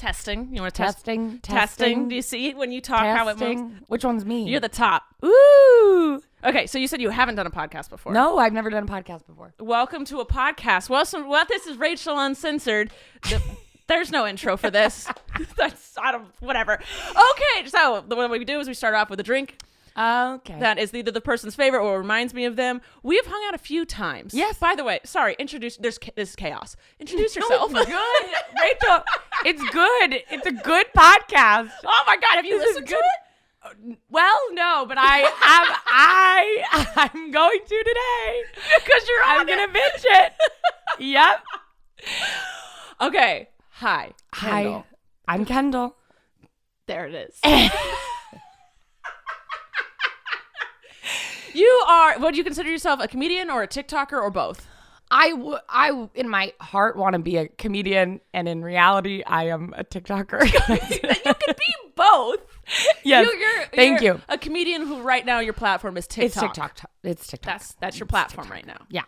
Testing. You want to Testing. Do you see when you talk how it moves? Which one's me? You're the top. Ooh. Okay, so you said you haven't done a podcast before. No, I've never done a podcast before. Welcome to a podcast. Well, this is Rachel Uncensored. There's no intro for this. Whatever. Okay, so what we do is we start off with a drink. Okay. That is either the person's favorite or reminds me of them. We have hung out a few times. Yes. By the way, sorry, this is chaos. Introduce yourself. It's good, Rachel. It's good. It's a good podcast. Oh my God, have you listened to it? Well, no, but I'm going to today Because I'm gonna binge it. Yep. Okay. Hi. Kendall. Hi. I'm Kendall. There it is. Would you consider yourself a comedian or a TikToker or both? I in my heart want to be a comedian, and in reality, I am a TikToker. You could be both. Yes. Thank you. A comedian who right now your platform is TikTok. It's TikTok. That's your platform right now. Yeah.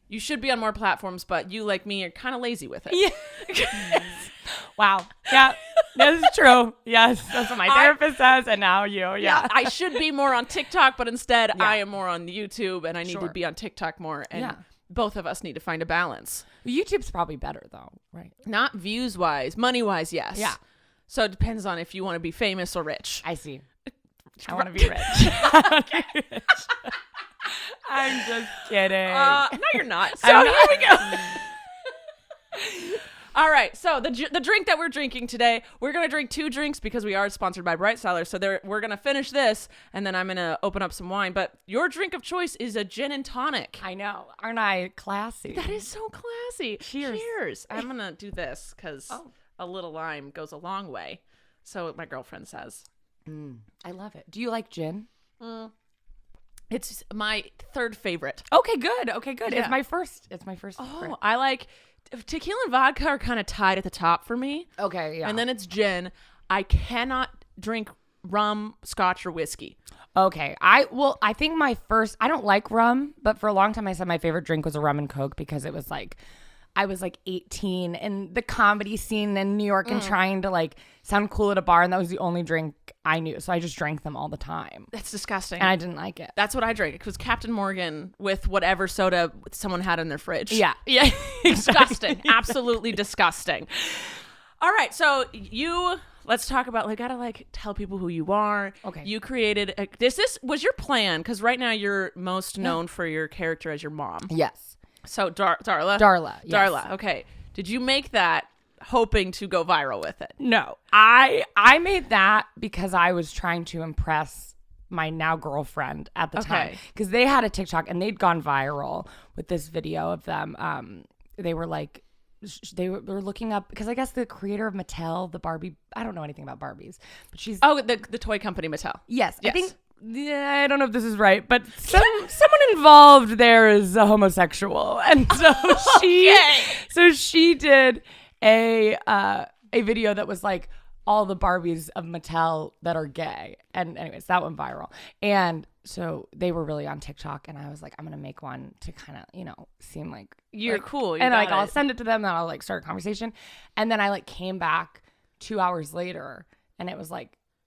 You should be on more platforms, but you, like me, are kind of lazy with it. Yeah. Wow. Yeah. This is true. Yes. That's what my therapist says. And now you. Yeah. I should be more on TikTok, but instead I am more on YouTube, and I need to be on TikTok more. And both of us need to find a balance. YouTube's probably better though, right? Not views wise, money wise, yes. Yeah. So it depends on if you want to be famous or rich. I see. I want to be rich. I'm just kidding. No, you're not. So here we go. All right. So the drink that we're drinking today, we're going to drink 2 drinks because we are sponsored by Bright Cellars. So we're going to finish this, and then I'm going to open up some wine. But your drink of choice is a gin and tonic. I know. Aren't I classy? That is so classy. Cheers. I'm going to do this because a little lime goes a long way. So my girlfriend says. I love it. Do you like gin? It's my 3rd favorite. Okay, good. Yeah. It's my first. Oh, I like tequila and vodka are kind of tied at the top for me. Okay, yeah. And then it's gin. I cannot drink rum, scotch, or whiskey. Okay. I think I don't like rum, but for a long time I said my favorite drink was a rum and Coke because it was like, I was like 18 in the comedy scene in New York and trying to like sound cool at a bar, and that was the only drink I knew. So I just drank them all the time. That's disgusting. And I didn't like it. That's what I drank. It was Captain Morgan with whatever soda someone had in their fridge. Yeah. Disgusting. Absolutely disgusting. All right. So let's talk about, gotta tell people who you are. Okay. You created, this was your plan, because right now you're most known for your character as your mom. Yes. So Darla. Yes. Darla. Okay. Did you make that hoping to go viral with it? No. I made that because I was trying to impress my now girlfriend at the time, because they had a TikTok and they'd gone viral with this video of them. They were looking up, because I guess the creator of Mattel, the Barbie, I don't know anything about Barbies, but she's the toy company Mattel. Yes. I think. Yeah, I don't know if this is right, but someone involved there is a homosexual, and so she did a video that was like all the Barbies of Mattel that are gay, and anyways, that went viral, and so they were really on TikTok, and I was like, I'm gonna make one to kind of seem like you're cool, and I'll send it to them, and I'll start a conversation, and then I came back 2 hours later, and it was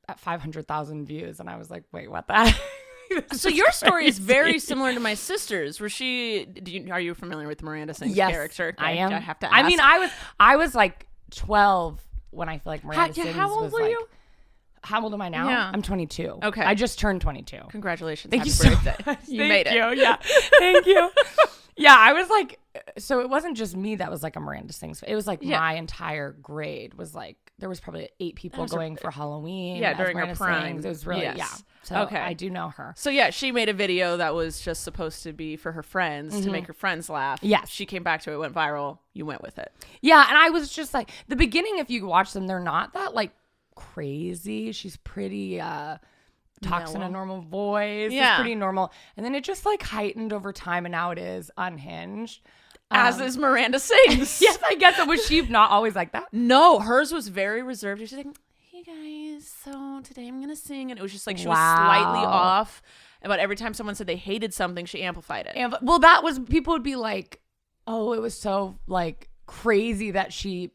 at 500,000 views, and I was like, wait, what the heck? So your story is very similar to my sister's. Are you familiar with Miranda Sings character? I am. I have to ask. I mean, I was like 12 when I feel like Miranda Sings how old were you? How old am I now? Yeah. I'm 22. Okay. I just turned 22. Congratulations. Thank Happy you birthday. so much. You made it. Yeah. Thank you. Yeah, I was so it wasn't just me that was a Miranda Sings. It was my entire grade was there was probably 8 people going for Halloween. Yeah, during Miranda her prime. Sings. It was really, So I do know her. So yeah, she made a video that was just supposed to be for her friends to make her friends laugh. Yes. She came back to it, went viral. You went with it. Yeah, and I was just the beginning, if you watch them, they're not that crazy. She's pretty talks in a normal voice. Yeah. It's pretty normal. And then it just heightened over time, and now it is unhinged. As is Miranda Sings. Yes, I guess. Was she not always like that? No, hers was very reserved. She's like, hey guys, so today I'm going to sing. And it was just she was slightly off. But every time someone said they hated something, she amplified it. Well, that was, people would be like, oh, it was so crazy that she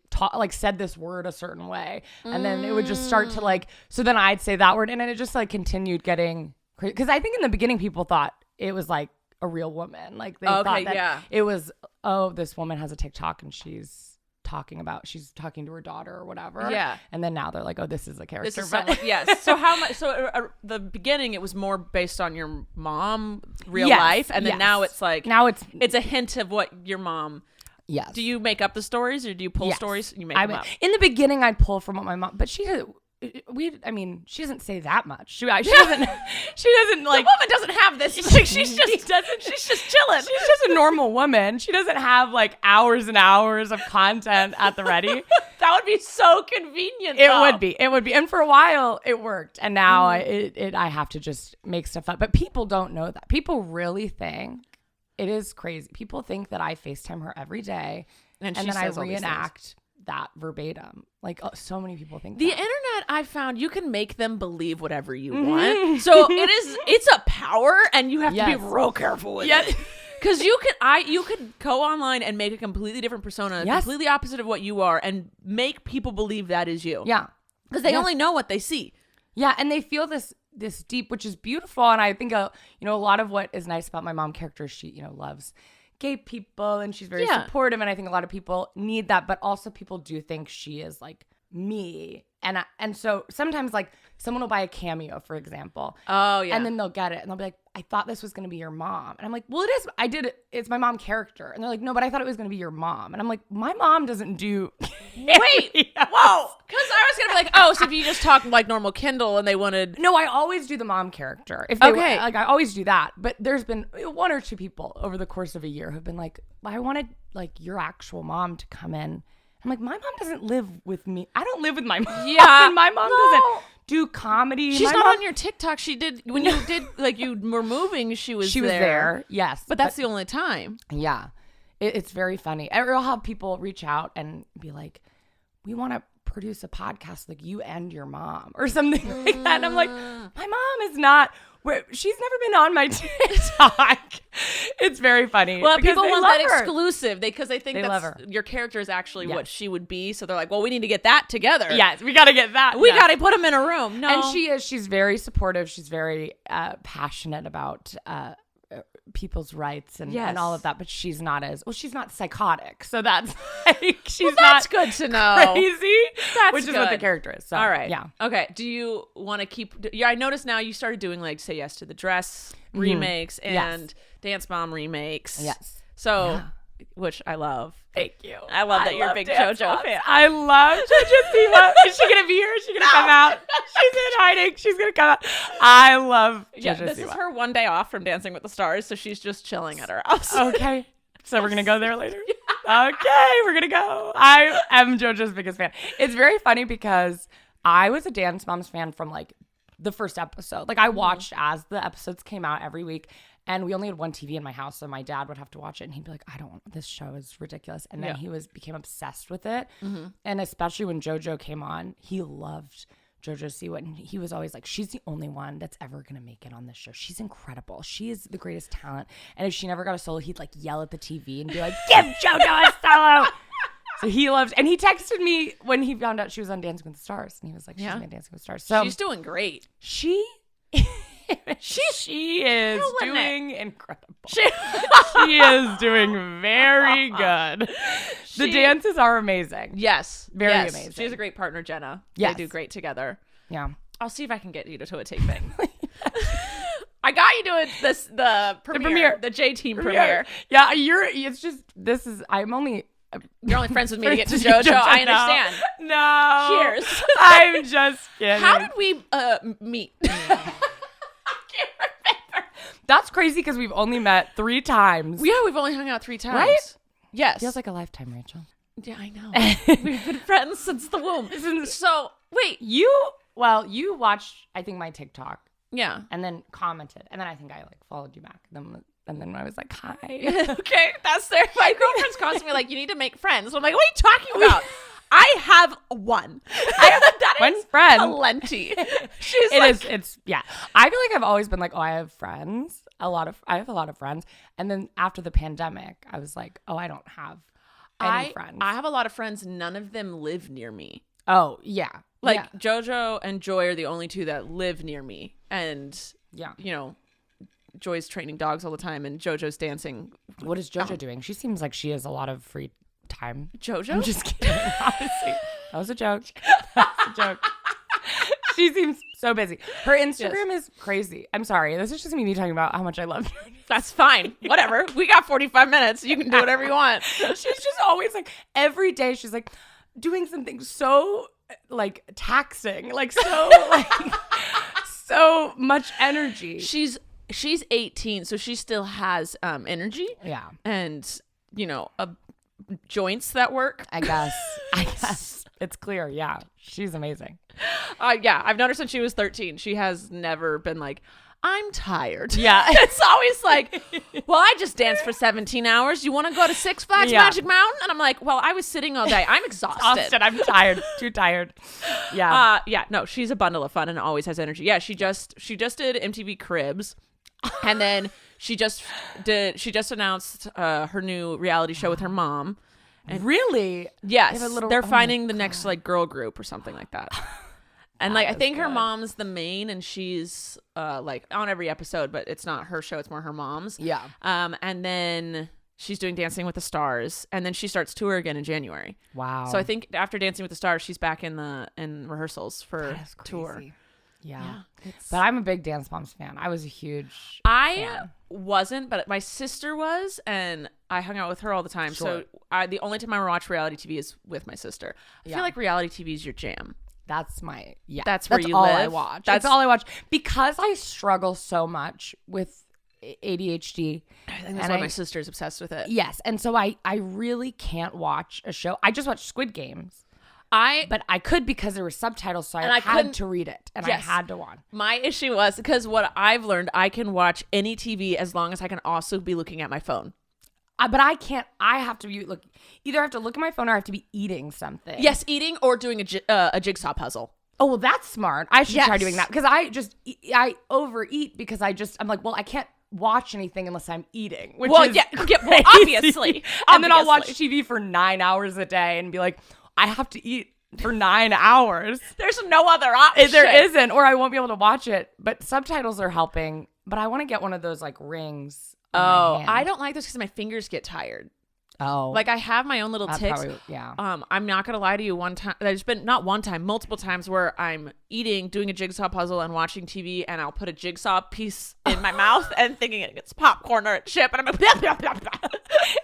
said this word a certain way, and then it would just start to like. So then I'd say that word, and then it just like continued getting crazy. Because I think in the beginning people thought it was like a real woman, like they thought that it was, oh, this woman has a TikTok and she's talking to her daughter or whatever. Yeah. And then now they're like, oh, this is a character. This is someone, yes. So how much? So the beginning, it was more based on your mom, real life, and then now it's like it's a hint of what your mom. Yes. Do you make up the stories or do you pull stories? You make them up. In the beginning, I'd pull from what my mom, but she doesn't say that much. She doesn't. She doesn't like. The woman doesn't have this. She's just chilling. She's just a normal woman. She doesn't have like hours and hours of content at the ready. That would be so convenient. It would be. And for a while, it worked. And now I have to just make stuff up. But people don't know that. People really think it is crazy. People think that I FaceTime her every day, and then I reenact that verbatim. Like so many people think the internet, I found you can make them believe whatever you want. So it's a power, and you have to be real careful with it. Because you could go online and make a completely different persona, completely opposite of what you are, and make people believe that is you. Yeah. Because they only know what they see. Yeah, and they feel this deep, which is beautiful. And I think a lot of what is nice about my mom character, she loves gay people and she's very supportive, and I think a lot of people need that, but also people do think she is like me, and so sometimes like someone will buy a cameo, for example, and then they'll get it and they'll be like, I thought this was going to be your mom, and I'm like, well, it is. I did it. It's my mom character, and they're like, no, but I thought it was going to be your mom, and I'm like, my mom doesn't do. Wait, whoa, because I was going to be like, oh, so if you just talk like normal Kendall, and they wanted. No, I always do the mom character. If they like, I always do that, but there's been one or two people over the course of a year who've been like, I wanted like your actual mom to come in. I'm like, my mom doesn't live with me. I don't live with my mom. Yeah, and my mom doesn't do comedy. She's not on your TikTok. She did when you did like you were moving. She was there. Yes, but that's the only time. Yeah, it's very funny. I'll have people reach out and be like, we want to produce a podcast like you and your mom or something like that. And I'm like, my mom is not. She's never been on my TikTok. It's very funny. Well, people want that exclusive because they think love her. Your character is actually what she would be. So they're like, well, we need to get that together. Yes, we got to get that. We got to put them in a room. No, and she's very supportive. She's very passionate about people's rights and all of that, but she's not psychotic, so that's like that's good to know. Crazy, which is what the character is. So, all right, yeah, okay. Do you want to keep? Yeah, I noticed now you started doing like Say Yes to the Dress remakes and Dance Mom remakes. Yes, so which I love. Thank you. I love that you're a big JoJo fan. I love JoJo Siwa. Is she gonna be here? Is she gonna come out? She's in hiding. She's gonna come out. I love JoJo This Siwa. is her one day off from Dancing with the Stars, so she's just chilling at her house. Okay. So we're gonna go there later. Okay, we're gonna go. I am JoJo's biggest fan. It's very funny because I was a Dance Moms fan from like the first episode. Like I watched as the episodes came out every week. And we only had one TV in my house, so my dad would have to watch it, and he'd be like, this show is ridiculous. And then he became obsessed with it. And especially when JoJo came on, he loved JoJo Siwa. And he was always like, she's the only one that's ever going to make it on this show. She's incredible. She is the greatest talent. And if she never got a solo, he'd like yell at the TV and be like, give JoJo a solo. So he loved, and he texted me when he found out she was on Dancing with the Stars. And he was like, she's on Dancing with the Stars. So she's doing great. She is doing incredible. She is doing very good. The dances are amazing. Yes. Very amazing. She has a great partner, Jenna. Yes. They do great together. Yeah. I'll see if I can get you to a taping. I got you doing the premiere. The J-Team premiere. Yeah, I'm only... You're only friends with me to get to JoJo. I understand. No. Cheers. I'm just kidding. How did we meet? That's crazy because we've only met 3 times. Yeah, we've only hung out 3 times. Right? Yes. Feels like a lifetime, Rachel. Yeah, I know. We've been friends since the womb. So, wait. You watched, I think, my TikTok. Yeah. And then commented. And then I think I, like, followed you back. And then I was like, hi. Okay, that's there. My girlfriend's constantly like, you need to make friends. So I'm like, what are you talking about? I have one. That one is friend. Plenty. It's yeah. I feel like I've always been like, oh, I have friends. I have a lot of friends. And then after the pandemic, I was like, oh, I don't have any friends. I have a lot of friends. None of them live near me. Oh, yeah. Like JoJo and Joy are the only two that live near me. And, yeah, you know, Joy's training dogs all the time and JoJo's dancing. What is JoJo doing? She seems like she has a lot of free time. JoJo? I'm just kidding. Honestly, that was a joke. That's a joke. She seems so busy. Her Instagram is crazy. I'm sorry. This is just me talking about how much I love her. That's fine. Whatever. We got 45 minutes. You can do whatever you want. She's just always like, every day she's like doing something so like taxing, like so like so much energy. She's 18, so she still has energy. Yeah. And, you know, joints that work. I guess. It's clear. Yeah. She's amazing. Yeah. I've known her since she was 13. She has never been like, I'm tired. Yeah. It's always like, well, I just danced for 17 hours. You want to go to Six Flags Magic Mountain? And I'm like, well, I was sitting all day. I'm exhausted. I'm tired. Too tired. Yeah. No, she's a bundle of fun and always has energy. Yeah. She just did MTV Cribs. And then she just announced her new reality show with her mom. And really? Yes. They're finding the next like girl group or something like that. And like I think her mom's the main and she's like on every episode, but it's not her show, it's more her mom's. Yeah. And then she's doing Dancing with the Stars and then she starts tour again in January. Wow. So I think after Dancing with the Stars, she's back in rehearsals for tour. Yeah. But I'm a big Dance Moms fan. I was a huge fan. Wasn't, but my sister was, and I hung out with her all the time. Sure. So the only time I watch reality TV is with my sister. I feel like reality TV is your jam. That's That's where you all live. I watch. That's all I watch because I struggle so much with ADHD. I think that's why my sister's obsessed with it. Yes. And so I really can't watch a show. I just watch Squid Games. But I could because there were subtitles, so I had to read it, and I had to watch. My issue was because what I've learned, I can watch any TV as long as I can also be looking at my phone. But I can't. I have to be either I have to look at my phone or I have to be eating something. Yes, eating or doing a jigsaw puzzle. Oh well, that's smart. I should try doing that because I overeat because I'm like, well, I can't watch anything unless I'm eating. Which is obviously. And then I'll watch TV for 9 hours a day and be like, I have to eat for 9 hours. There's no other option. There isn't, or I won't be able to watch it. But subtitles are helping. But I want to get one of those like rings. Oh, I don't like this because my fingers get tired. Oh, like I have my own little tics. I'm not gonna lie to you. One time, there's been not one time, multiple times where I'm eating, doing a jigsaw puzzle, and watching TV, and I'll put a jigsaw piece in my mouth and thinking it's popcorn or a chip, and I'm like, blah, blah, blah, blah.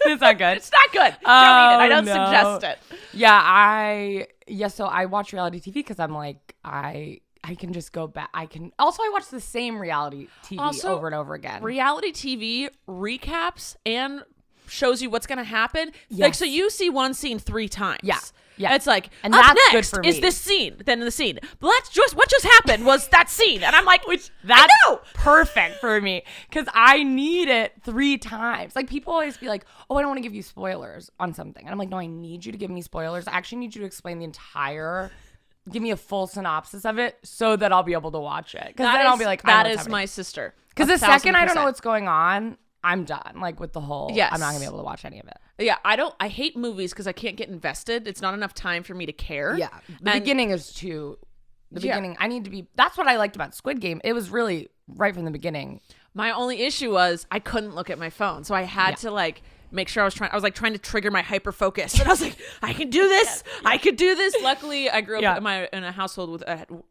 It's not good. It's not good. Don't eat it. I don't suggest it. Yeah, So I watch reality TV because I'm like I can just go back. I watch the same reality TV over and over again. Reality TV recaps and shows you what's going to happen. Yes. Like, so you see one scene 3 times. Yeah. It's like, and that's next good for me. is this scene, then the scene. But what just happened was that scene. And I'm like, that's perfect for me because I need it 3 times. Like people always be like, oh, I don't want to give you spoilers on something. And I'm like, no, I need you to give me spoilers. I actually need you to explain give me a full synopsis of it so that I'll be able to watch it. Because then I'll be like, that is my sister. Because the second I don't know what's going on, I'm done. Like with the whole, I'm not gonna be able to watch any of it. Yeah, I hate movies because I can't get invested. It's not enough time for me to care. Yeah, the beginning is too. The beginning, I need to be. That's what I liked about Squid Game. It was really right from the beginning. My only issue was I couldn't look at my phone, so I had to like make sure I was trying to trigger my hyper focus, and I was like, I can do this. I could do this. Luckily, I grew up in a household with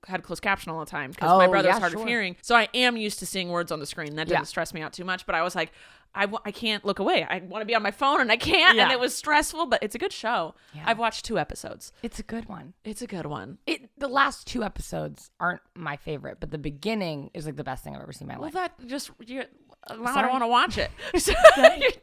had closed caption all the time because my brother was hard of hearing, so I am used to seeing words on the screen. That didn't stress me out too much, but I was like, I can't look away. I want to be on my phone and I can't, and it was stressful. But it's a good show. Yeah. I've watched 2 episodes. It's a good one. The last 2 episodes aren't my favorite, but the beginning is like the best thing I've ever seen in my life. Well, I don't want to watch it.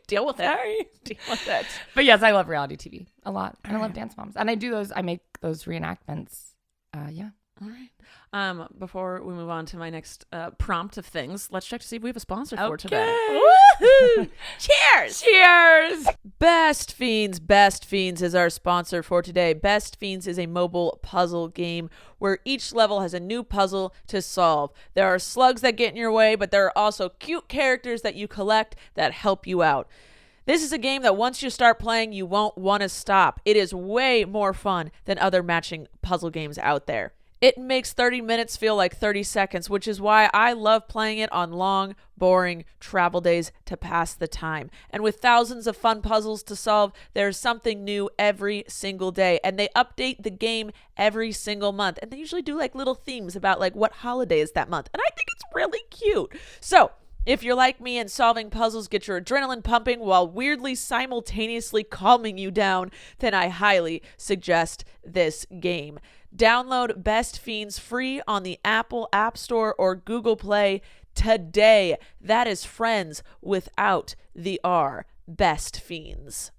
Deal with it. Deal with it. But yes, I love reality TV a lot, and I love Dance Moms, and I make those reenactments. All right. Before we move on to my next prompt of things, let's check to see if we have a sponsor for today. Woohoo! Cheers! Cheers! Best Fiends. Best Fiends is our sponsor for today. Best Fiends is a mobile puzzle game where each level has a new puzzle to solve. There are slugs that get in your way, but there are also cute characters that you collect that help you out. This is a game that once you start playing, you won't want to stop. It is way more fun than other matching puzzle games out there. It makes 30 minutes feel like 30 seconds, which is why I love playing it on long, boring travel days to pass the time. And with thousands of fun puzzles to solve, there's something new every single day. And they update the game every single month. And they usually do like little themes about like what holiday is that month. And I think it's really cute. So if you're like me and solving puzzles get your adrenaline pumping while weirdly simultaneously calming you down, then I highly suggest this game. Download Best Fiends free on the Apple App Store or Google Play today. That is friends without the R. Best Fiends.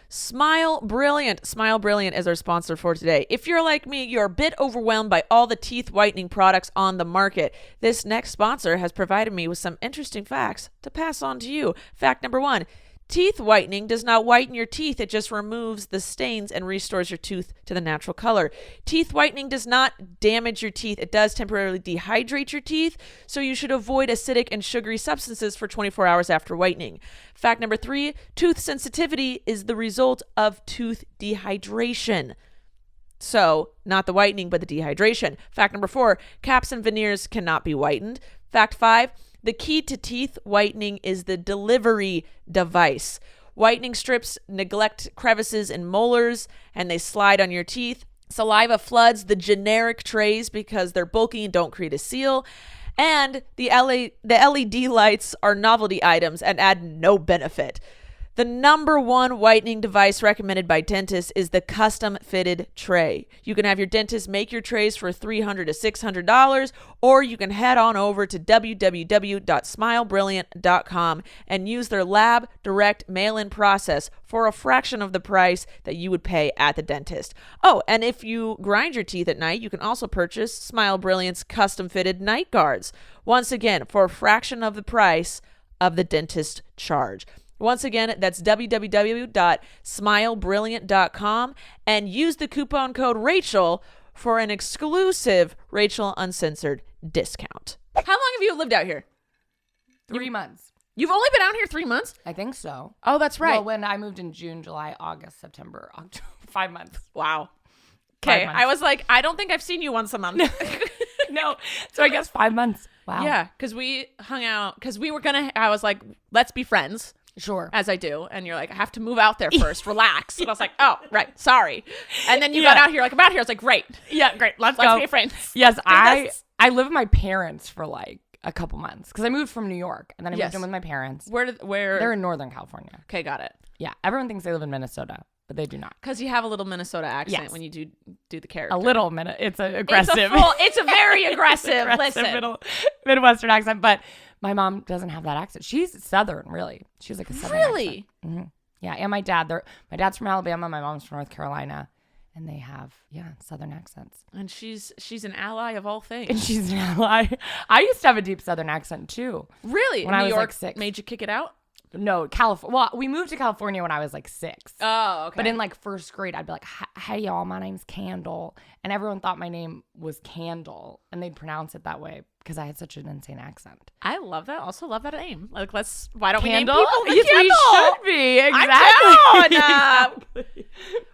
Smile Brilliant. Smile Brilliant is our sponsor for today. If you're like me, you're a bit overwhelmed by all the teeth whitening products on the market. This next sponsor has provided me with some interesting facts to pass on to you. Fact number 1. Teeth whitening does not whiten your teeth. It just removes the stains and restores your tooth to the natural color. Teeth whitening does not damage your teeth. It does temporarily dehydrate your teeth, so you should avoid acidic and sugary substances for 24 hours after whitening. Fact number 3, tooth sensitivity is the result of tooth dehydration. So, not the whitening, but the dehydration. Fact number 4, caps and veneers cannot be whitened. Fact 5, the key to teeth whitening is the delivery device. Whitening strips neglect crevices and molars, and they slide on your teeth. Saliva floods the generic trays because they're bulky and don't create a seal. And the LED lights are novelty items and add no benefit. The number 1 whitening device recommended by dentists is the custom fitted tray. You can have your dentist make your trays for $300 to $600, or you can head on over to www.smilebrilliant.com and use their lab direct mail-in process for a fraction of the price that you would pay at the dentist. Oh, and if you grind your teeth at night, you can also purchase Smile Brilliant's custom fitted night guards. Once again, for a fraction of the price of the dentist charge. Once again, that's www.smilebrilliant.com and use the coupon code Rachel for an exclusive Rachel Uncensored discount. How long have you lived out here? 3 months. You've only been out here 3 months? I think so. Oh, that's right. Well, when I moved in June, July, August, September, October, 5 months. Wow. Okay, I was like, I don't think I've seen you once a month. No. So I guess 5 months. Wow. Yeah, because we hung out, because I was like, let's be friends. Sure. As I do. And you're like, I have to move out there first. Relax. And I was like, oh, right. Sorry. And then you got out here. Like, I'm out here. I was like, great. Yeah, great. Let's go. Be friends. Yes, I live with my parents for like a couple months because I moved from New York and then I moved in with my parents. Where? They're in Northern California. Okay, got it. Yeah. Everyone thinks they live in Minnesota, but they do not. Because you have a little Minnesota accent when you do the character. A little minute. It's aggressive. It's a very aggressive. Listen. Midwestern accent, but my mom doesn't have that accent. She's Southern, really. She's like a Southern accent. Mm-hmm. Yeah, and my dad's from Alabama. My mom's from North Carolina, and they have Southern accents. And she's an ally of all things. And she's an ally. I used to have a deep Southern accent too. Really? When I was New York like 6. Made you kick it out? No, California. Well, we moved to California when I was like 6. Oh, okay. But in like first grade, I'd be like, "Hey y'all, my name's Kendall," and everyone thought my name was Kendall, and they'd pronounce it that way because I had such an insane accent. I love that. Also love that name. Like, why don't Kendall? we name people Yes, Kendall? we should be. Exactly. I'm down. Exactly.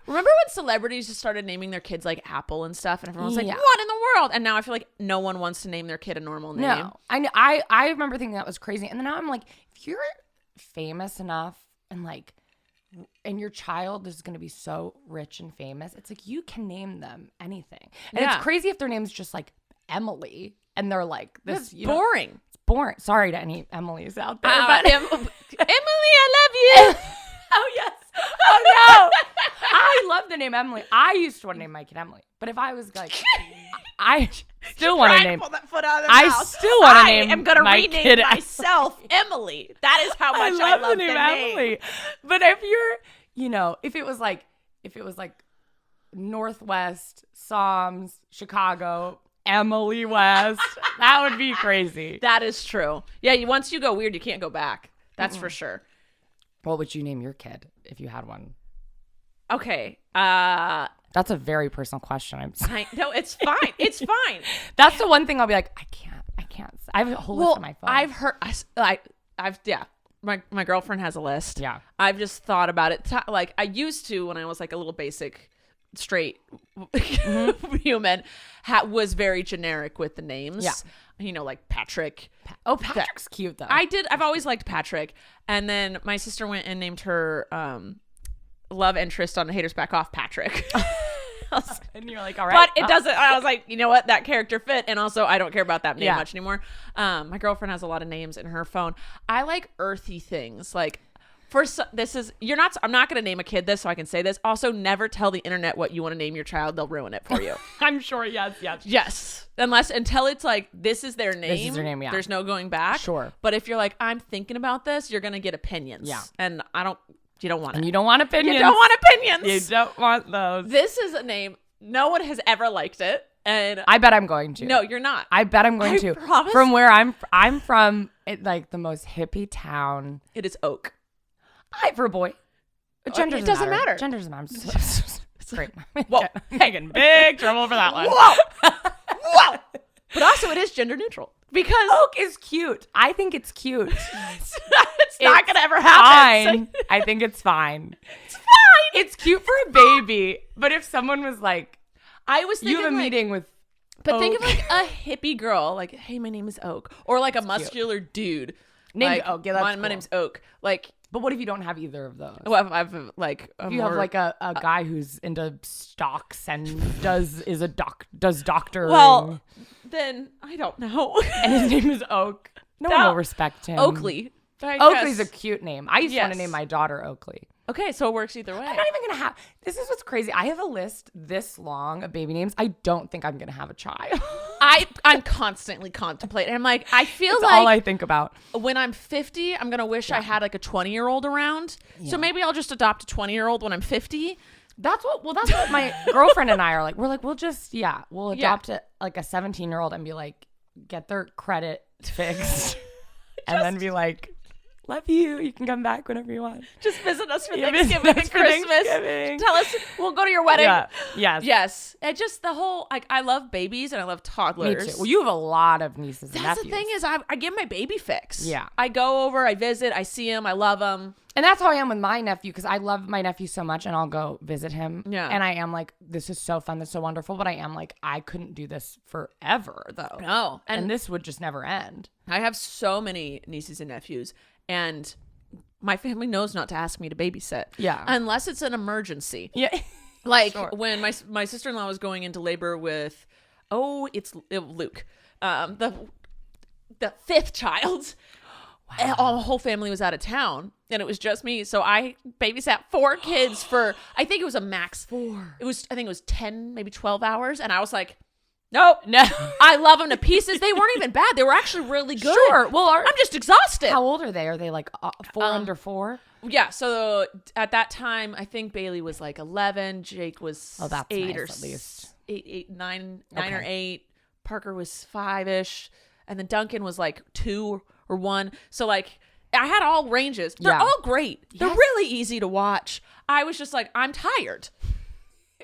Remember when celebrities just started naming their kids like Apple and stuff, and everyone was like, "What in the world?" And now I feel like no one wants to name their kid a normal name. No, I remember thinking that was crazy, and then now I'm like, if you're famous enough and your child is going to be so rich and famous, it's like you can name them anything. And it's crazy if their name's just like Emily and they're like this. It's boring. It's boring. Sorry to any Emilys out there. But Emily, I love you. Oh, yes. Oh, no. I love the name Emily. I used to want to name my kid Emily. But if I was like, I still want to name. Pull that foot out of the I mouth. still want to name. I am going to rename kid myself Emily. That is how much I love the name Emily. But if you're, if it was like Northwest, Psalms, Chicago, Emily West, that would be crazy. That is true. Yeah, once you go weird, you can't go back. That's for sure. What would you name your kid if you had one? Okay. That's a very personal question. No, it's fine. It's fine. That's the one thing I'll be like, I can't. I have a whole list on my phone. I've heard. my girlfriend has a list. Yeah. I've just thought about it. Like I used to when I was like a little basic straight human, was very generic with the names. Yeah. You know, like Patrick. Patrick's cute though. I've always liked Patrick. And then my sister went and named her love interest on Haters Back Off Patrick. And you're like, all right. But it doesn't. I was like, you know what? That character fit. And also, I don't care about that name much anymore. My girlfriend has a lot of names in her phone. I like earthy things. Like, I'm not going to name a kid this, so I can say this. Also, never tell the internet what you want to name your child. They'll ruin it for you. I'm sure. Yes. Yes. Until it's like, this is their name. This is their name, yeah. There's no going back. Sure. But if you're like, I'm thinking about this, you're going to get opinions. Yeah. And you don't want it. And you don't want opinions. You don't want opinions. You don't want those. This is a name. No one has ever liked it. And I bet I'm going to. No, you're not. I bet I'm going to. Promise? From where I'm from, like the most hippie town. It is Oak. Hi for a boy. Gender it doesn't matter. Gender doesn't matter. It's great. Whoa. Making big trouble for that one. Whoa. But also it is gender neutral. Because Oak is cute. I think it's cute. It's not going to ever happen. Fine. I think it's fine. It's fine. It's cute for a baby. But if someone was like, I was thinking you have a meeting with But Oak. think of like a hippie girl. Like, hey, my name is Oak. Or like a muscular dude. Named Oak. Yeah, that's my cool. name's Oak. Like, but what if you don't have either of those? well, I've like if you have like a guy who's into stocks and does doctoring. Well, then I don't know. And his name is Oak. No one will respect him. Oakley. Oakley's a cute name. I used to want to name my daughter Oakley. Okay, so it works either way. I'm not even gonna have. This is what's crazy. I have a list this long of baby names. I don't think I'm gonna have a child. I'm constantly contemplating. I'm like, I feel That's like all I think about. When I'm 50, I'm gonna wish I had like a 20-year-old around. Yeah. So maybe I'll just adopt a 20-year-old when I'm 50. That's what my girlfriend and I are like. We're like, we'll adopt like a 17-year-old and be like, get their credit fixed, and then be like, love you. You can come back whenever you want. Just visit us for Thanksgiving and Christmas. Tell us. We'll go to your wedding. Yeah. Yes. And just the whole, like, I love babies and I love toddlers. Me too. Well, you have a lot of nieces and nephews. That's the thing is I give my baby fix. Yeah. I go over, I visit, I see him, I love him. And that's how I am with my nephew, because I love my nephew so much and I'll go visit him. Yeah. And I am like, this is so fun. This is so wonderful. But I am like, I couldn't do this forever, though. No. And this would just never end. I have so many nieces and nephews. And my family knows not to ask me to babysit. Yeah. Unless it's an emergency. Yeah. Like when my sister-in-law was going into labor with, Luke, the fifth child. Wow. Our whole family was out of town and it was just me. So I babysat 4 kids for, I think it was a max. 4. I think it was 10, maybe 12 hours. And I was like, nope. No. I love them to pieces. They weren't even bad. They were actually really good. Sure. Well, I'm just exhausted. How old are they? Are they like 4 under 4? Yeah. So at that time, I think Bailey was like 11. Jake was 8 or at least 9 or 8. Parker was 5-ish. And then Duncan was like 2 or 1. So like I had all ranges. They're all great. Yes. They're really easy to watch. I was just like, I'm tired.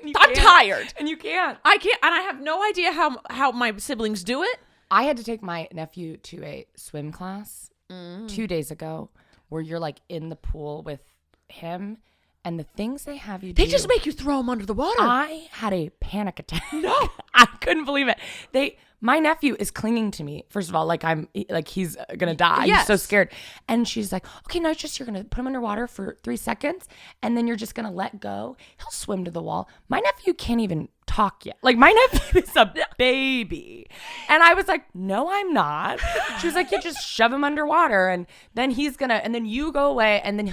I'm tired. And you can't. I can't. And I have no idea how my siblings do it. I had to take my nephew to a swim class 2 days ago where you're like in the pool with him. And the things they have you do. They just make you throw them under the water. I had a panic attack. No. I couldn't believe it. My nephew is clinging to me. First of all, he's gonna die. Yes. He's so scared. And she's like, okay, no, it's just, you're gonna put him underwater for 3 seconds and then you're just gonna let go. He'll swim to the wall. My nephew can't even talk yet. Like, my nephew is a baby. And I was like, no, I'm not. She was like, you just shove him underwater and then and then you go away and then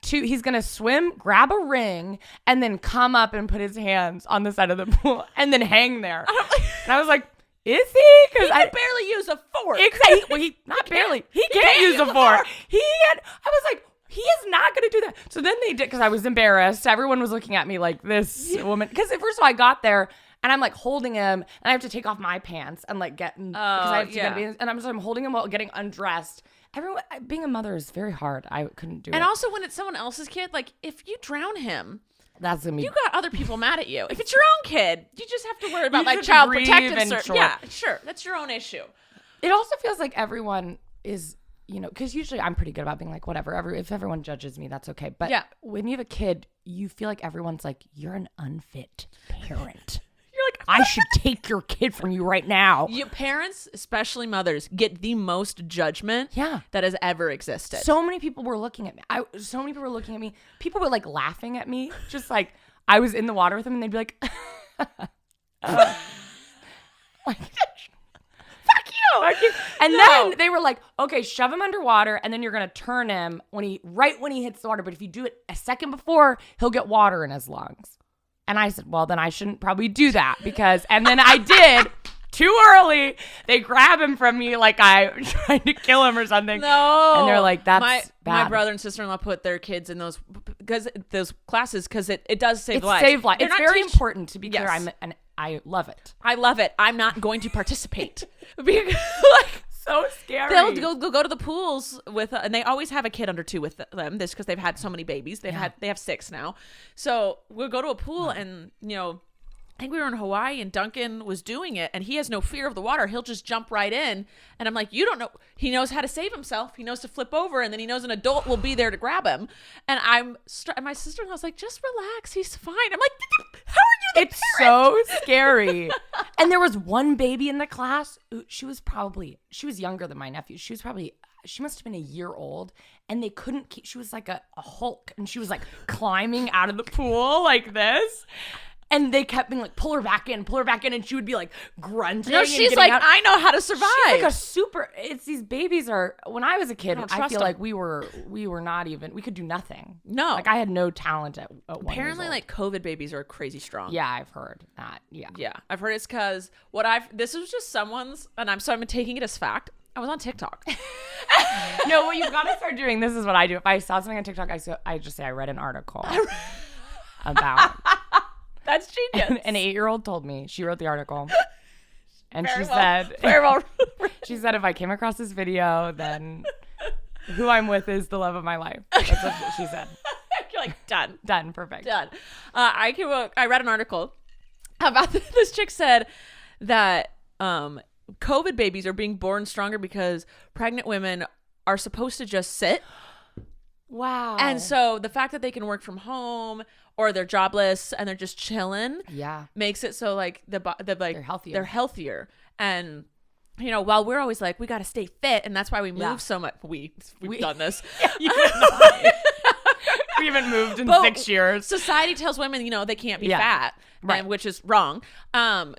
he's gonna swim, grab a ring, and then come up and put his hands on the side of the pool and then hang there. And I was like, is he? Because I barely use a fork. Exactly. Well, he can't use a fork. I was like, he is not going to do that. So then they did, because I was embarrassed. Everyone was looking at me like, this woman. Because first of all, I got there and I'm like holding him and I have to take off my pants and like because I have to get, and I'm holding him while getting undressed. Everyone, being a mother is very hard. I couldn't do it. And also when it's someone else's kid, like if you drown him, that's gonna be. You got other people mad at you. If it's your own kid, you just have to worry about like child protective. Yeah, sure, that's your own issue. It also feels like everyone is you know, because usually I'm pretty good about being like, whatever, if everyone judges me, that's okay. But when you have a kid, you feel like everyone's like, you're an unfit parent. You're like, I should take your kid from you right now. You parents, especially mothers, get the most judgment that has ever existed. So many people were looking at me. People were like laughing at me. Just like I was in the water with them and they'd be like, like fuck you. And then they were like, okay, shove him underwater and then you're going to turn him when he hits the water. But if you do it a second before, he'll get water in his lungs. And I said, well, then I shouldn't probably do that and then I did too early. They grab him from me like I'm trying to kill him or something. No. And they're like, that's bad. My brother and sister-in-law put their kids in those classes because it does save lives. Save lives. It's very important to be clear. I love it. I love it. I'm not going to participate. Because, so scary. They'll go to the pools with, and they always have a kid under 2 with them. This because they've had so many babies. They have 6 now. So we'll go to a pool, and I think we were in Hawaii, and Duncan was doing it, and he has no fear of the water. He'll just jump right in, and I'm like, you don't know. He knows how to save himself. He knows to flip over, and then he knows an adult will be there to grab him. And and my sister-in-law was like, just relax. He's fine. I'm like, how are you the parent? So scary. And there was one baby in the class. She was younger than my nephew. She must have been a year old, and they couldn't keep, she was like a Hulk, and she was like climbing out of the pool like this. And they kept being like, pull her back in. And she would be like grunting. No, she's like, out. I know how to survive. She's like these babies are, when I was a kid, I feel like we were not even, we could do nothing. No. Like I had no talent at 1 Apparently like COVID babies are crazy strong. Yeah, I've heard that. Yeah. Yeah. I've heard it's because this was just someone's, and I'm taking it as fact. I was on TikTok. No, what you've got to start doing, this is what I do. If I saw something on TikTok, I just say I read an article about. That's genius. An 8-year-old told me. She wrote the article. And Very well. She said, if I came across this video, then who I'm with is the love of my life. That's what she said. You're like, done. Done. Perfect. Done. I read an article about this chick said that COVID babies are being born stronger because pregnant women are supposed to just sit. Wow. And so the fact that they can work from home or they're jobless and they're just chilling makes it so like they're healthier. And while we're always like, we got to stay fit, and that's why we move so much. We've done this. We haven't moved in 6 years. Society tells women, they can't be fat, right? Which is wrong.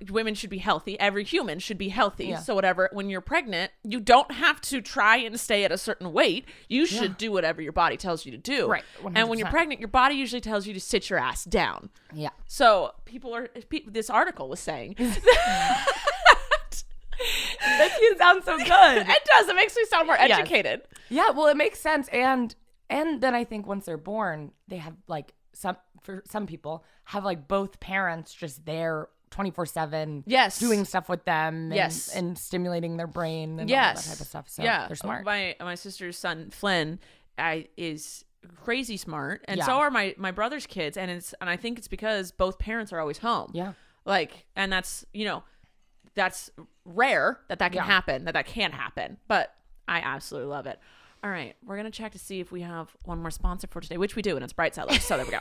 Women should be healthy. Every human should be healthy. Yeah. So whatever, when you're pregnant, you don't have to try and stay at a certain weight. You should do whatever your body tells you to do. Right. 100%. And when you're pregnant, your body usually tells you to sit your ass down. Yeah. So this article was saying that sounds so good. It does. It makes me sound more educated. Yeah. Well, it makes sense. And then I think once they're born, they have like some people have like both parents just there 24/7, doing stuff with them, and stimulating their brain and all that type of stuff. So they're smart. My sister's son Flynn is crazy smart, and so are my brother's kids, and I think it's because both parents are always home. Yeah, and that's that's rare that can happen. That can happen, but I absolutely love it. All right, we're going to check to see if we have one more sponsor for today, which we do, and it's Bright Sellers. So there we go.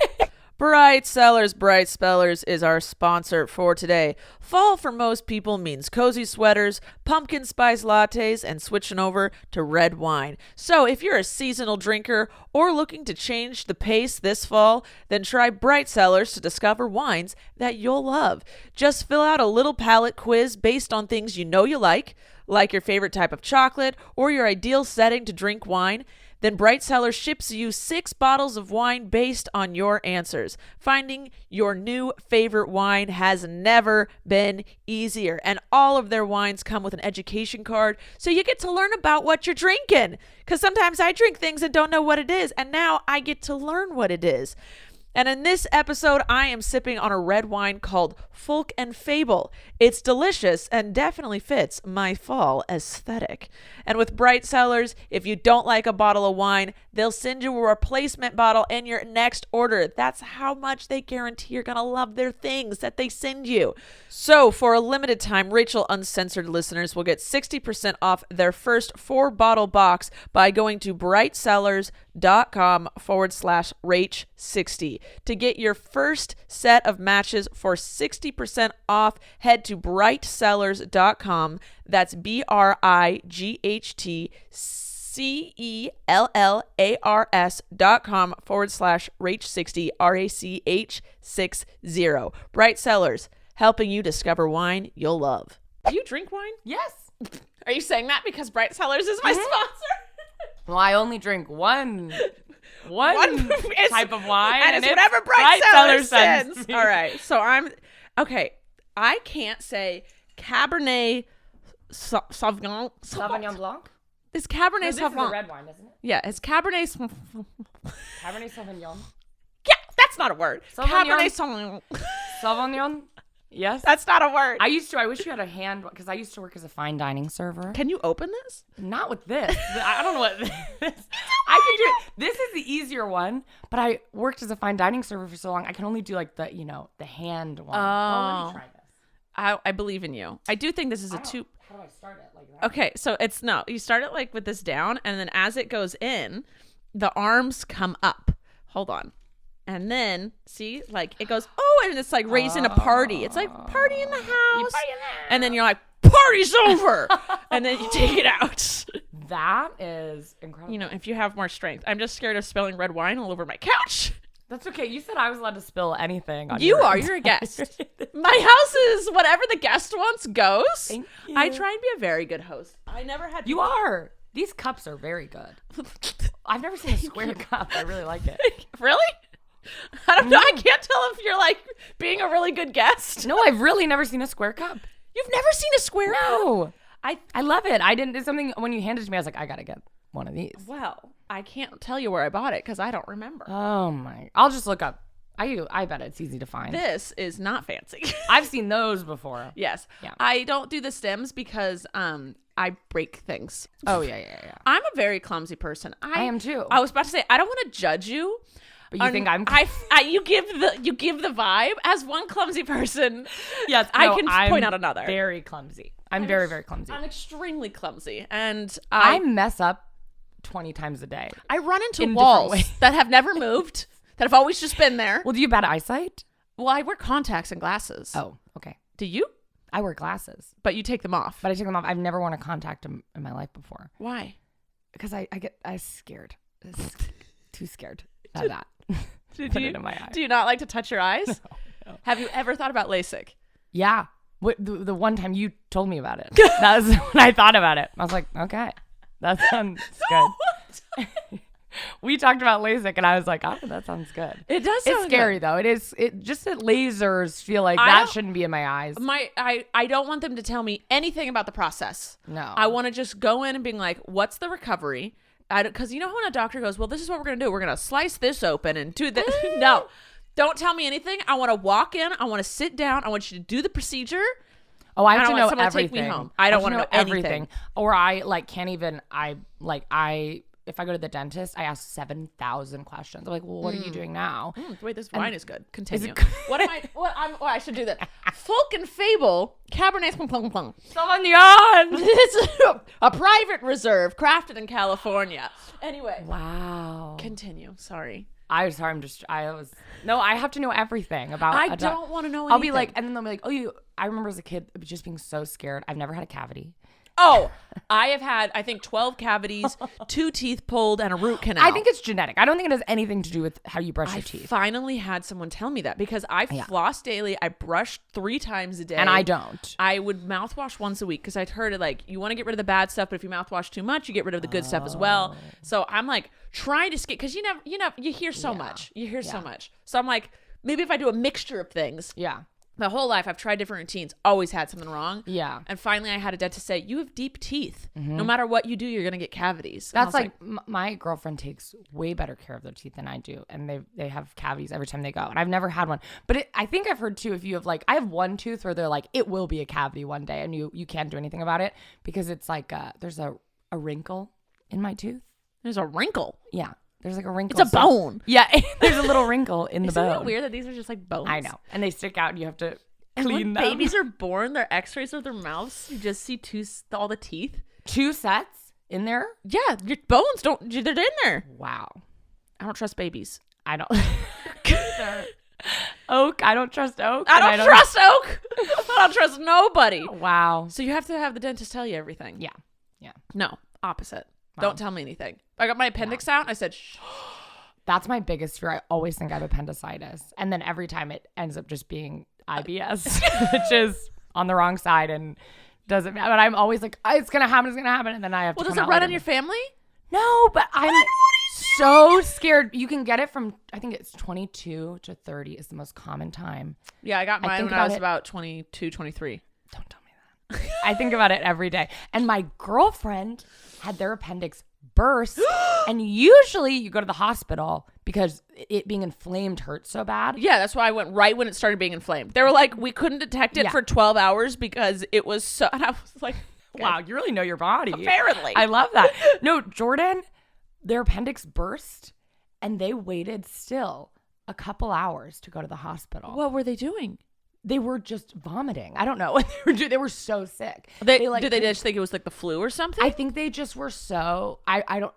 Bright Spellers is our sponsor for today. Fall for most people means cozy sweaters, pumpkin spice lattes, and switching over to red wine. So if you're a seasonal drinker or looking to change the pace this fall, then try Bright Cellars to discover wines that you'll love. Just fill out a little palate quiz based on things you like your favorite type of chocolate or your ideal setting to drink wine. Then Bright Cellars ships you 6 bottles of wine based on your answers. Finding your new favorite wine has never been easier. And all of their wines come with an education card, so you get to learn about what you're drinking. Because sometimes I drink things and don't know what it is, and now I get to learn what it is. And in this episode, I am sipping on a red wine called Folk and Fable. It's delicious and definitely fits my fall aesthetic. And with Bright Cellars, if you don't like a bottle of wine, they'll send you a replacement bottle in your next order. That's how much they guarantee you're going to love their things that they send you. So for a limited time, Rachel Uncensored listeners will get 60% off their first 4-bottle box by going to brightsellers.com/Rach60. To get your first set of matches for 60% off, head to brightsellers.com. That's brightcellars.com/Rach60, RACH60. Bright Cellars, helping you discover wine you'll love. Do you drink wine? Yes. Are you saying that because Bright Cellars is my sponsor? Well, I only drink one type of wine, and it's whatever Bright Cellars sends. All right, so okay. I can't say Cabernet Sauvignon. Sauvignon Blanc. Is Cabernet This Sauvignon? is a red wine, isn't it? Yeah, it's Cabernet. Cabernet Sauvignon. Yeah, that's not a word. Sauvignon. Cabernet Sauvignon. Sauvignon. Yes. That's not a word. I wish you had a hand, because I used to work as a fine dining server. Can you open this? Not with this. I don't know what this is. I can do it. This is the easier one, but I worked as a fine dining server for so long. I can only do like the hand one. Oh, let me try this. I believe in you. I do think this is a two. How do I start it like that? Okay, so you start it like with this down, and then as it goes in, the arms come up. Hold on. And then, see, like it goes, and it's like raising a party. It's like party in the house. And then you're like, party's over. And then you take it out. That is incredible. You know, if you have more strength. I'm just scared of spilling red wine all over my couch. That's okay. You said I was allowed to spill anything on You are. You're a guest. My house is whatever the guest wants goes. Thank you. I try and be a very good host. I never had. You are. These cups are very good. I've never seen a square cup. I really like it. Really? I don't know. I can't tell if you're like being a really good guest. No, I've really never seen a square cup. You've never seen a square cup? No. I love it. I didn't. It's something when you handed it to me, I was like, I gotta get one of these. Well, I can't tell you where I bought it because I don't remember. Oh my! I'll just look up. I bet it's easy to find. This is not fancy. I've seen those before. Yes. Yeah. I don't do the stems because I break things. Oh yeah. I'm a very clumsy person. I am too. I was about to say I don't want to judge you. But you think I'm? You give the vibe as one clumsy person. Yes, I can point out another. Very clumsy. I'm very, very clumsy. I'm extremely clumsy, and I mess up 20 times a day. I run into walls that have never moved, that have always just been there. Well, do you have bad eyesight? Well, I wear contacts and glasses. Oh, okay. Do you? I wear glasses, but you take them off. But I take them off. I've never worn a contact in my life before. Why? Because I'm scared. Too scared of that. Put it in my eye. Do you not like to touch your eyes? No. Have you ever thought about LASIK? Yeah. The one time you told me about it. That was when I thought about it. I was like, okay, that sounds good. We talked about LASIK and I was like, oh, that sounds good. It does sound scary though. It just that lasers feel like that shouldn't be in my eyes. I don't want them to tell me anything about the process. No. I want to just go in and being like, what's the recovery? Because you know when a doctor goes, well, this is what we're going to do. We're going to slice this open and do this. No, don't tell me anything. I want to walk in. I want to sit down. I want you to do the procedure. Oh, I have to know everything. Take me home. I don't want to know everything. Or I can't even, if I go to the dentist, I ask 7,000 questions. I'm like, well, what are you doing now? Wait, this wine is good. Continue. I should do that. Folk and Fable, Cabernet Sauvignon. It's a private reserve crafted in California. Anyway. Wow. Continue. Sorry. I have to know everything about. I don't want to know anything. I'll be like, and then they'll be like, I remember as a kid just being so scared. I've never had a cavity. Oh, I have had, I think, 12 cavities, 2 teeth pulled, and a root canal. I think it's genetic. I don't think it has anything to do with how you brush your teeth. I finally had someone tell me that because I floss daily. I brush 3 times a day. And I don't. I would mouthwash once a week because I'd heard it like, you want to get rid of the bad stuff, but if you mouthwash too much, you get rid of the good stuff as well. So I'm like trying to skip because you hear so much. You hear so much. So I'm like, maybe if I do a mixture of things. Yeah. My whole life, I've tried different routines, always had something wrong. Yeah. And finally, I had a dentist say, you have deep teeth. No matter what you do, you're going to get cavities. That's like my girlfriend takes way better care of their teeth than I do. And they have cavities every time they go. And I've never had one. But I think I've heard, too, if you have I have one tooth where they're like, it will be a cavity one day. And you can't do anything about it because it's like there's a wrinkle in my tooth. There's a wrinkle? Yeah. There's like a wrinkle. It's a bone. Yeah, there's a little wrinkle in the bone. Isn't it weird that these are just like bones? I know. And they stick out and you have to and clean when them. babies are born, their x-rays of their mouths, you just see all the teeth. 2 sets in there? Yeah, your bones they're in there. Wow. I don't trust babies. I don't. Oak. I don't trust Oak. I don't trust Oak. I don't trust nobody. Wow. So you have to have the dentist tell you everything. Yeah. No, opposite. Wow. Don't tell me anything. I got my appendix out and I said, shh. That's my biggest fear. I always think I have appendicitis. And then every time it ends up just being IBS, which is on the wrong side and doesn't matter. But I'm always like, oh, it's going to happen. And then I have to does it run in your family? No, but I'm so scared. You can get it from, I think it's 22 to 30 is the most common time. Yeah, I got mine when I was about 22, 23. Don't tell me that. I think about it every day. And my girlfriend had their appendix burst. And usually you go to the hospital because it being inflamed hurts so bad. Yeah, that's why I went right when it started being inflamed. They were like, we couldn't detect it for 12 hours because it was so, and I was like, okay. Wow, you really know your body. Apparently. I love that. No, Jordan, their appendix burst and they waited still a couple hours to go to the hospital. What were they doing? They were just vomiting. I don't know what they were doing. They were so sick. Did they just think it was like the flu or something? I think they just were so,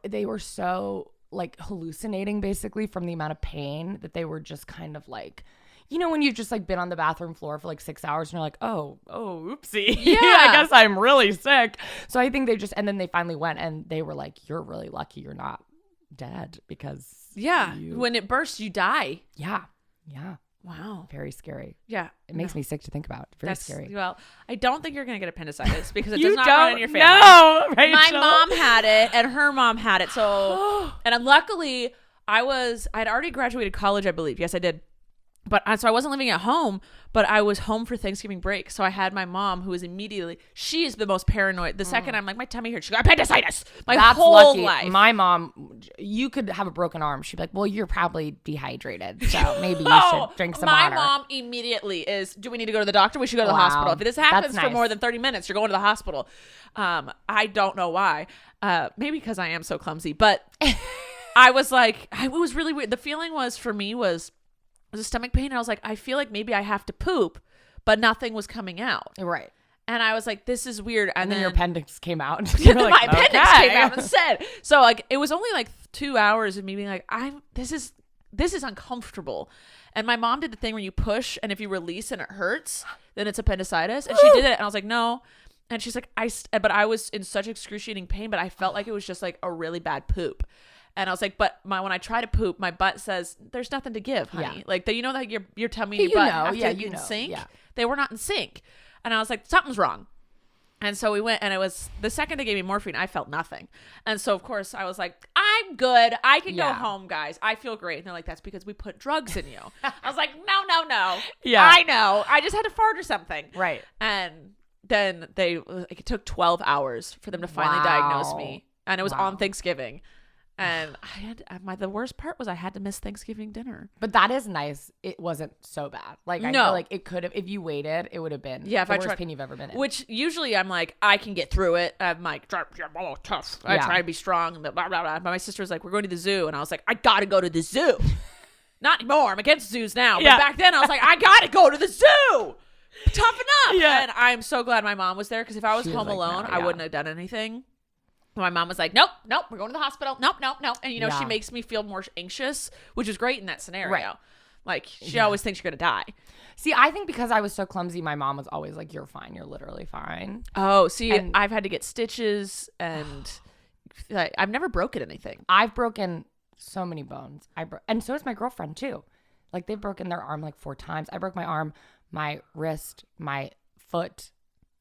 they were so like hallucinating basically from the amount of pain that they were just kind of like, you know, when you've just like been on the bathroom floor for like 6 hours and you're like, oh, oopsie. Yeah. I guess I'm really sick. So I think and then they finally went and they were like, you're really lucky you're not dead because. Yeah. When it bursts, you die. Yeah. Wow. Very scary. Yeah. It makes me sick to think about. Very scary. Well, I don't think you're going to get appendicitis because it You does not run in your family. No, Rachel. My mom had it and her mom had it. So, and luckily I'd already graduated college, I believe. Yes, I did. But so I wasn't living at home, but I was home for Thanksgiving break. So I had my mom who was she is the most paranoid. The second I'm like, my tummy hurts, she got appendicitis. That's whole lucky. life. My mom, you could have a broken arm. She'd be like, well, you're probably dehydrated. So maybe you should drink some water. My mom immediately do we need to go to the doctor? We should go to the hospital. If this happens for more than 30 minutes, you're going to the hospital. I don't know why. Maybe because I am so clumsy. But I was like, it was really weird. The feeling for me was a stomach pain. And I was like, I feel like maybe I have to poop, but nothing was coming out. Right. And I was like, this is weird. And then your appendix came out. My appendix came out instead. So like, it was only like 2 hours of me being like, this is uncomfortable. And my mom did the thing where you push and if you release and it hurts, then it's appendicitis. And she did it. And I was like, no. And she's like, but I was in such excruciating pain, but I felt like it was just like a really bad poop. And I was like, but when I try to poop, my butt says, there's nothing to give, honey. Yeah. Like, you know that your tummy and your butt have to be in sync? Yeah. They were not in sync. And I was like, something's wrong. And so we went, and it was the second they gave me morphine, I felt nothing. And so, of course, I was like, I'm good. I can go home, guys. I feel great. And they're like, that's because we put drugs in you. I was like, no. Yeah. I know. I just had to fart or something. Right. And then it took 12 hours for them to finally diagnose me. And it was on Thanksgiving. And the worst part was I had to miss Thanksgiving dinner. But that is nice. It wasn't so bad. Like, I feel like it could have, if you waited, it would have been the worst pain you've ever been in. Which usually I'm like, I can get through it. I'm like, tough. I try to be strong. Blah, blah, blah. But my sister was like, we're going to the zoo. And I was like, I got to go to the zoo. Not anymore. I'm against zoos now. But back then I was like, I got to go to the zoo. Toughen up. Yeah. And I'm so glad my mom was there because if I was home alone, I wouldn't have done anything. My mom was like, nope, we're going to the hospital. Nope. And, she makes me feel more anxious, which is great in that scenario. Right. Like, she always thinks you're going to die. See, I think because I was so clumsy, my mom was always like, you're fine. You're literally fine. Oh, see, and I've had to get stitches and I've never broken anything. I've broken so many bones. And so has my girlfriend, too. Like, they've broken their arm like 4 times. I broke my arm, my wrist, my foot.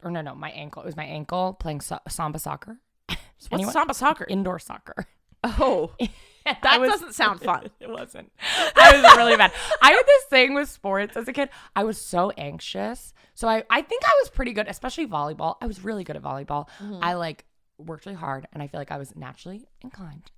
Or no, my ankle. It was my ankle playing samba soccer. What's samba soccer? Indoor soccer. Oh, that doesn't sound fun. It wasn't. I was really bad. I had this thing with sports as a kid. I was so anxious. So I think I was pretty good, especially volleyball. I was really good at volleyball. Mm-hmm. I worked really hard and I feel like I was naturally inclined.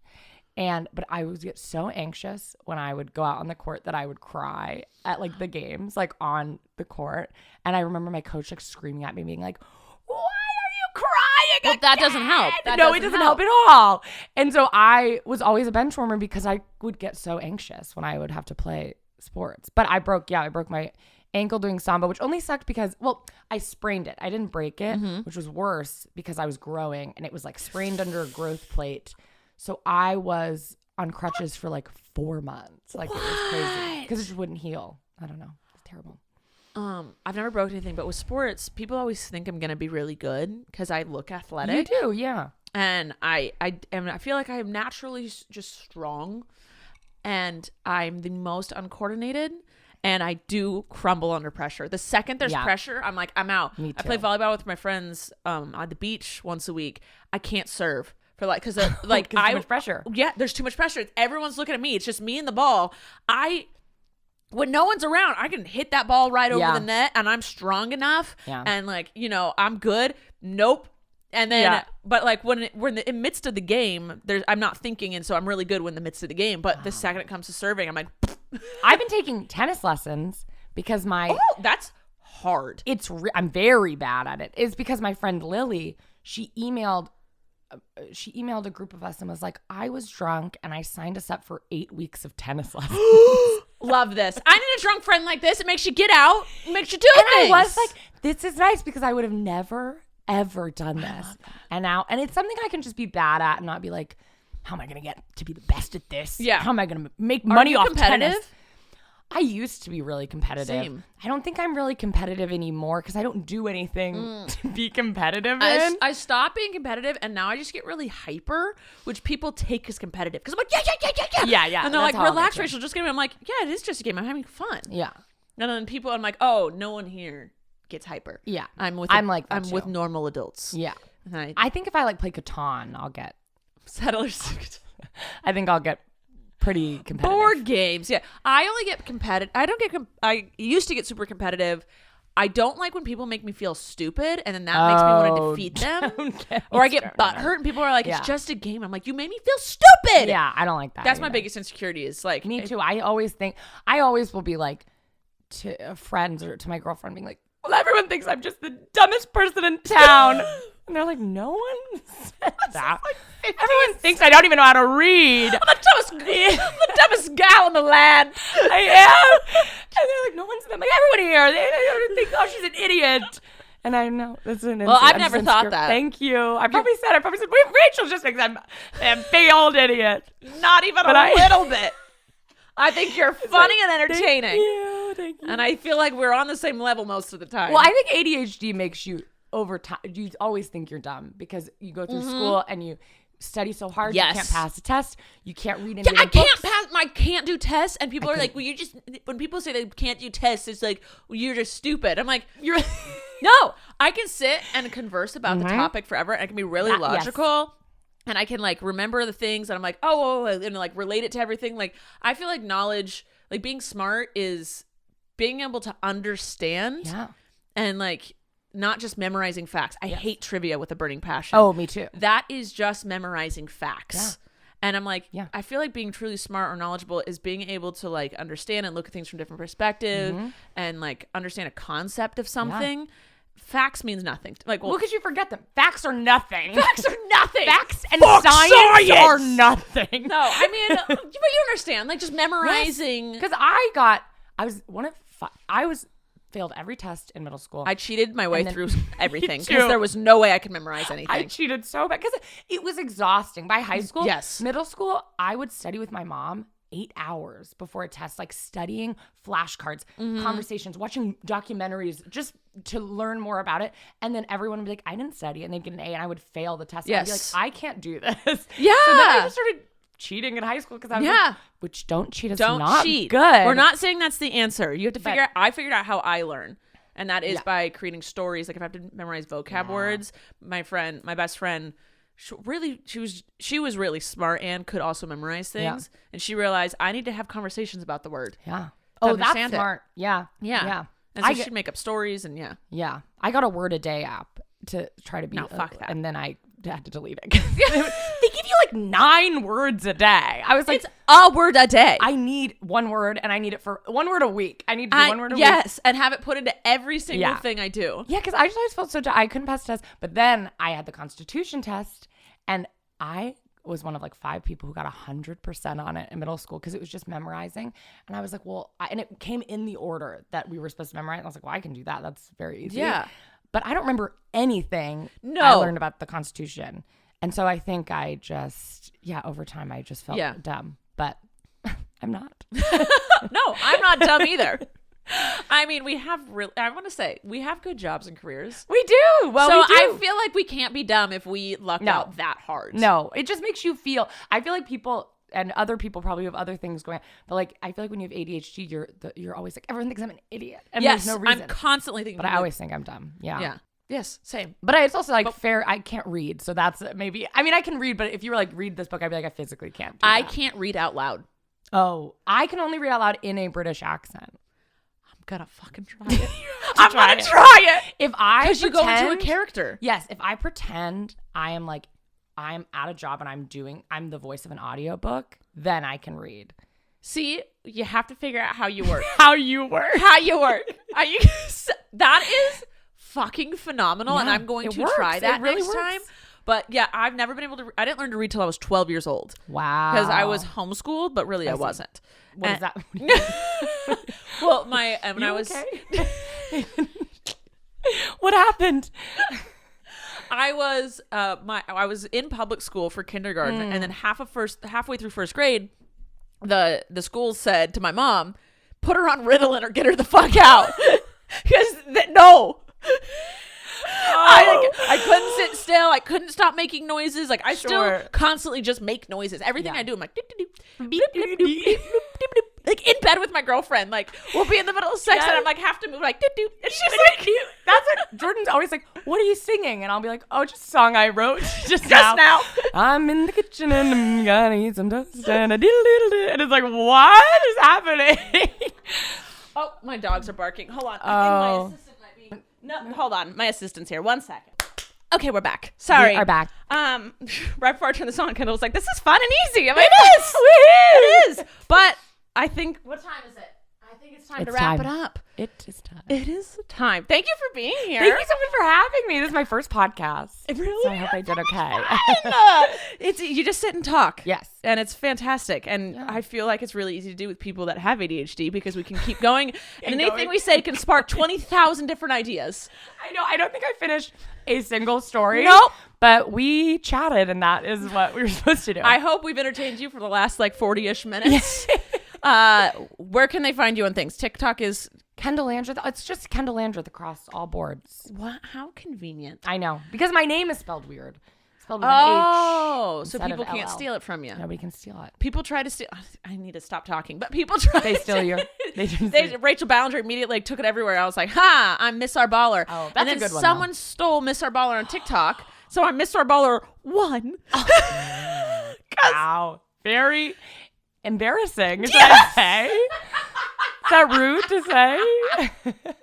But I would get so anxious when I would go out on the court that I would cry at the games, on the court. And I remember my coach screaming at me being like, why are you crying Well, that doesn't help. It doesn't help at all. And so I was always a bench warmer because I would get so anxious when I would have to play sports. But I broke my ankle doing Samba, which only sucked because, I sprained it. I didn't break it, which was worse because I was growing and it was like sprained under a growth plate. So I was on crutches for like 4 months. Like, it was crazy because it just wouldn't heal. I don't know. It's terrible. I've never broken anything, but with sports, people always think I'm gonna be really good because I look athletic. You do, yeah. And I feel like I am naturally just strong, and I'm the most uncoordinated, and I do crumble under pressure. The second there's pressure, I'm like, I'm out. Me too. I play volleyball with my friends on the beach once a week. I can't serve. For like, because like too much pressure. Yeah, there's too much pressure. Everyone's looking at me. It's just me and the ball. When no one's around, I can hit that ball right over the net, and I'm strong enough. Yeah. And like, I'm good. Nope. And then, but like when we're in the midst of the game, I'm not thinking, and so I'm really good when the midst of the game. But the second it comes to serving, I'm like, I've been taking tennis lessons because that's hard. I'm very bad at it. It's because my friend Lily, she emailed a group of us and was like, I was drunk and I signed us up for 8 weeks of tennis lessons. Love this. I need a drunk friend like this. It makes you get out. It makes you do things. I was like, this is nice because I would have never, ever done this. And it's something I can just be bad at and not be like, how am I going to get to be the best at this? Yeah. How am I going to make money off competitive? Tennis? I used to be really competitive. Same. I don't think I'm really competitive anymore because I don't do anything to be competitive in. I stopped being competitive, and now I just get really hyper, which people take as competitive. Because I'm like, yeah. And they're like, relax, Rachel, just give me. I'm like, yeah, it is just a game. I'm having fun. Yeah. And then I'm like, oh, no one here gets hyper. Yeah. I'm with normal adults. Yeah. I think if I like play Catan, I'll get settlers. I think I'll get pretty competitive. Board games, yeah. I only get competitive. I used to get super competitive. I don't like when people make me feel stupid, and then that makes me want to defeat them. Or I get butthurt, and people are like, "It's just a game." I'm like, "You made me feel stupid." Yeah, I don't like that. That's my biggest insecurity. Is like me too. I always will be like to friends or to my girlfriend, being like, "Well, everyone thinks I'm just the dumbest person in town." And they're like, no one said that. Like everyone thinks I don't even know how to read. I'm the dumbest gal in the land. I am. And they're like, no one said that. I'm like, everyone here. They think, oh, she's an idiot. And I know. That's an well, I've never thought that. Thank you. I probably said, wait, Rachel just thinks I'm a big old idiot. Not even a little bit. I think you're funny and entertaining. Thank you. And I feel like we're on the same level most of the time. Well, I think ADHD makes you over time. You always think you're dumb because you go through school and you study so hard. You can't pass a test. You can't read any I can't do tests. And people are like, well, when people say they can't do tests, it's like, well, you're just stupid. I'm like, no, I can sit and converse about the topic forever. And I can be really logical. Yes. And I can like remember the things and I'm like, and like relate it to everything. Like, I feel like knowledge, like being smart is being able to understand. Yeah. And like, not just memorizing facts. I hate trivia with a burning passion. Oh, me too. That is just memorizing facts. Yeah. And I'm like, I feel like being truly smart or knowledgeable is being able to like understand and look at things from different perspectives and like understand a concept of something. Yeah. Facts means nothing. Like, well, because you forget them. Facts are nothing. Facts are nothing. Facts and science are nothing. No, I mean, but you understand, like just memorizing. Because I failed every test in middle school. I cheated my way through everything because there was no way I could memorize anything. I cheated so bad because it was exhausting. By high school, middle school, I would study with my mom 8 hours before a test, like studying flashcards, conversations, watching documentaries just to learn more about it. And then everyone would be like, I didn't study. And they'd get an A and I would fail the test. Yes. I'd be like, I can't do this. Yeah. So then I just started cheating in high school because I was like, which don't cheat. Don't not cheat. Good. We're not saying that's the answer. You have to figure out. I figured out how I learn. And that is by creating stories. Like if I have to memorize vocab words, my best friend, she was really smart and could also memorize things. Yeah. And she realized I need to have conversations about the word. Yeah. Oh, that's smart. Yeah. And so she'd make up stories and Yeah. I got a word a day app to try to be. No, fuck that. And then I had to delete it. They give you like 9 words a day. I was like, it's a word a day. I need 1 word, and I need it for 1 word a week. I need to do 1 word a week. Yes, and have it put into every single thing I do. Yeah, because I just always felt so I couldn't pass the test. But then I had the Constitution test, and I was one of like 5 people who got 100% on it in middle school because it was just memorizing. And I was like, well, and it came in the order that we were supposed to memorize. And I was like, well, I can do that. That's very easy. Yeah. But I don't remember anything I learned about the Constitution. And so I think I just, over time I just felt dumb. But I'm not. No, I'm not dumb either. I mean, I want to say, we have good jobs and careers. We do. Well, so we do. I feel like we can't be dumb if we lucked out that hard. No, it just makes you feel, I feel like people and other people probably have other things going on. But like, I feel like when you have ADHD, you're always like, everyone thinks I'm an idiot. And there's no reason. I'm constantly thinking. But I always think I'm dumb. Yeah. Yeah. Yes, same. But it's also like fair. I can't read. So that's maybe, I mean, I can read, but if you were like, read this book, I'd be like, I physically can't do that. I can't read out loud. Oh, I can only read out loud in a British accent. I'm gonna fucking try it. I'm gonna try it. If I Because you go into a character. Yes. If I pretend I'm at a job and I'm the voice of an audiobook, then I can read. See, you have to figure out how you work. How you work. That is fucking phenomenal, and I'm going to try that really next time. But yeah, I've never been able to. I didn't learn to read till I was 12 years old. Wow. Because I was homeschooled, but really I wasn't. What is that? Well, when I was okay? What happened? I was in public school for kindergarten, and then halfway through first grade, the school said to my mom, "Put her on Ritalin or get her the fuck out." Because no. I couldn't sit still. I couldn't stop making noises. Like I still constantly just make noises. Everything I do, I'm like, like in bed with my girlfriend. Like we'll be in the middle of sex and I'm like have to move like and she's like, that's what Jordan's always like. What are you singing? And I'll be like, oh, just a song I wrote just now. I'm in the kitchen and I'm gonna eat some toast and a diddle and it's like, what is happening? Oh, my dogs are barking. Hold on. I think my assistant might be. No, hold on. My assistant's here. 1 second. Okay, we're back. Sorry. We are back. Right before I turned this on, Kendall was like, "This is fun and easy." I'm like, it is. But I think. What time is it? I think it's time to wrap it up. It is time. It is time. Thank you for being here. Thank you so much for having me. This is my first podcast. It really. So I hope I did okay. You just sit and talk. Yes. And it's fantastic. And I feel like it's really easy to do with people that have ADHD because we can keep going. And anything we say can spark 20,000 different ideas. I know. I don't think I finished a single story. Nope. But we chatted and that is what we were supposed to do. I hope we've entertained you for the last like 40-ish minutes. Where can they find you on things? TikTok is Kendahl Landreth. It's just Kendahl Landreth across all boards. What? How convenient. I know. Because my name is spelled weird. Spelled with an H. So instead people of can't LL. steal it from you. Nobody can steal it. People try to steal. I need to stop talking. But people try. They steal your. Rachel Ballinger immediately took it everywhere. I was like, "Ha! I'm Miss Our Baller." Oh, that's and then a good one. Someone stole Miss Our Baller on TikTok, so I'm Miss Our Baller 1. Wow. Very embarrassing. Is that say? Is that rude to say?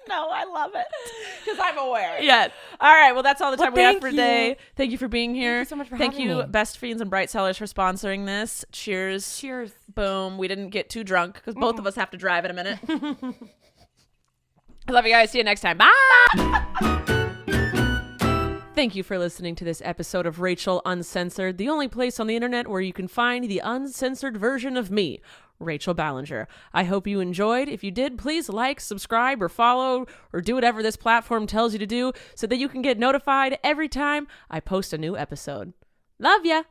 No, I love it because I'm aware. Yes. All right. Well, that's all the time we have for thank today. Thank you for being here. Thank you so much for Thank having you, me. Best Fiends and Bright Sellers, for sponsoring this. Cheers. Cheers. Boom. We didn't get too drunk because both of us have to drive in a minute. I love you guys. See you next time. Bye. Thank you for listening to this episode of Rachel Uncensored, the only place on the internet where you can find the uncensored version of me, Rachel Ballinger. I hope you enjoyed. If you did, please like, subscribe, or follow, or do whatever this platform tells you to do so that you can get notified every time I post a new episode. Love ya!